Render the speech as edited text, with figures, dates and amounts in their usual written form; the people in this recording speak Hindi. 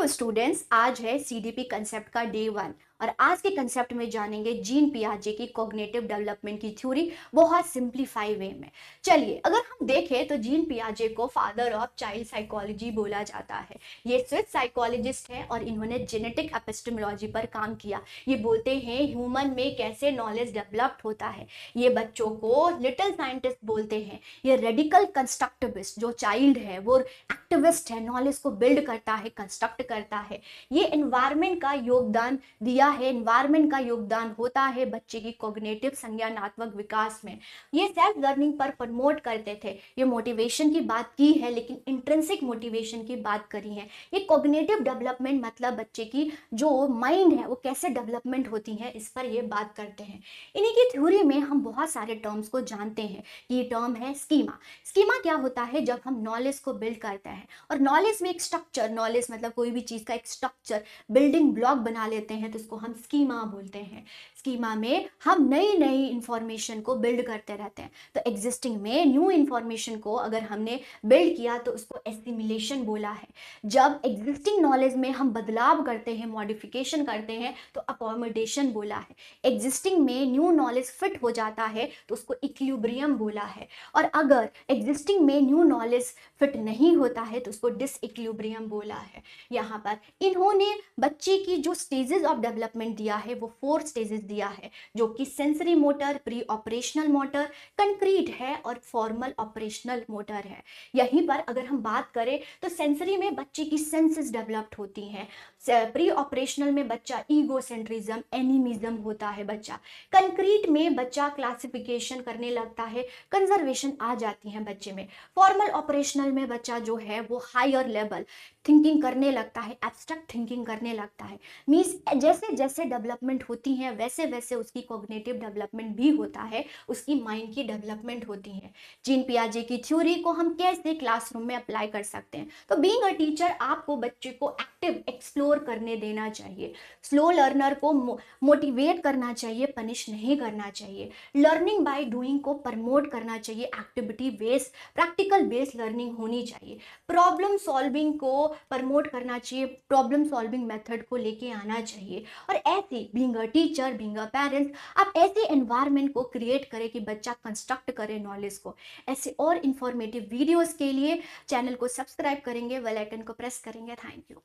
हेलो स्टूडेंट्स, आज है सीडीपी कंसेप्ट का डे 1 और आज के कंसेप्ट में जानेंगे जीन पियाजे की कॉग्निटिव डेवलपमेंट की थ्योरी बहुत सिंप्लीफाई वे में। चलिए, अगर हम देखें तो जीन पियाजे को फादर ऑफ चाइल्ड साइकोलॉजी बोला जाता है। ये स्विस साइकोलॉजिस्ट हैं और इन्होंने जेनेटिक एपिस्टेमोलॉजी पर काम किया। ये बोलते हैं ह्यूमन में कैसे नॉलेज डेवलप्ड होता है। ये बच्चों को लिटिल साइंटिस्ट बोलते हैं। ये रेडिकल कंस्ट्रक्टिविस्ट जो चाइल्ड है वो एक्टिविस्ट है, नॉलेज को बिल्ड करता है, कंस्ट्रक्ट करता है। ये एनवायरनमेंट का योगदान दिया है, एनवायरनमेंट का योगदान होता है बच्चे की कॉग्निटिव संज्ञानात्मक विकास में। ये सेल्फ लर्निंग पर प्रमोट करते थे। ये मोटिवेशन की बात की है लेकिन इंट्रिंसिक मोटिवेशन की बात करी है। ये कॉग्निटिव डेवलपमेंट मतलब बच्चे की जो माइंड है वो कैसे डेवलपमेंट होती है, इस पर ये बात करते हैं। इन्हीं की थ्योरी में हम बहुत सारे टर्म्स को जानते हैं। ये टर्म है स्कीमा। स्कीमा क्या होता है? जब हम नॉलेज को बिल्ड करते हैं और नॉलेज में एक स्ट्रक्चर, नॉलेज मतलब कोई भी चीज का एक स्ट्रक्चर, बिल्डिंग ब्लॉक बना लेते हैं तो उसको हम स्कीमा बोलते हैं। स्कीमा में हम नई नई इंफॉर्मेशन को बिल्ड करते रहते हैं। तो एग्जिस्टिंग में न्यू इंफॉर्मेशन को अगर हमने बिल्ड किया तो उसको एसिमिलेशन बोला है। जब एग्जिस्टिंग नॉलेज में हम बदलाव करते हैं, मॉडिफिकेशन करते हैं तो अकोमोडेशन बोला है। एग्जिस्टिंग में न्यू नॉलेज फिट हो जाता है तो उसको इक्विलिब्रियम बोला है। और अगर एग्जिस्टिंग में न्यू नॉलेज फिट नहीं होता है तो उसको डिसइक्विलिब्रियम बोला है। यहाँ पर इन्होंने बच्चे की जो स्टेजेस ऑफ डेवलपमेंट दिया है वो 4 स्टेजेस दिया है, जो कि sensory motor, pre operational motor, concrete है और फॉर्मल ऑपरेशनल मोटर है। यहीं पर अगर हम बात करें तो सेंसरी में बच्चे की सेंसेस डेवलप्ड होती हैं। प्री ऑपरेशनल में बच्चा ईगोसेंट्रिज्म, एनिमिज्म होता है बच्चा। कंक्रीट में बच्चा क्लासिफिकेशन करने लगता है, कंजर्वेशन आ जाती है बच्चे में। फॉर्मल ऑपरेशनल में बच्चा जो है वो हायर लेवल थिंकिंग करने लगता है, एब्स्ट्रैक्ट थिंकिंग करने लगता है। मीन्स जैसे जैसे डेवलपमेंट होती है वैसे वैसे उसकी कॉग्निटिव डेवलपमेंट भी होता है, उसकी माइंड की डेवलपमेंट होती है। जीन पियाजे की थ्योरी को हम कैसे क्लासरूम में अप्लाई कर सकते हैं? तो बीइंग अ टीचर आपको बच्चे को एक्टिव एक्सप्लोर करने देना चाहिए। स्लो लर्नर को मोटिवेट करना चाहिए, पनिश नहीं करना चाहिए। लर्निंग बाय डूइंग को प्रमोट करना चाहिए, activity based, practical based learning होनी चाहिए। प्रॉब्लम सॉल्विंग को प्रमोट करना चाहिए, प्रॉब्लम सॉल्विंग मेथड को लेके आना चाहिए। और ऐसे being a teacher, being a parents, आप ऐसे एनवायरनमेंट को क्रिएट करें कि बच्चा कंस्ट्रक्ट करे नॉलेज को। ऐसे और इंफॉर्मेटिव वीडियोस के लिए चैनल को सब्सक्राइब करेंगे, बेल आइकन को प्रेस करेंगे। Thank you.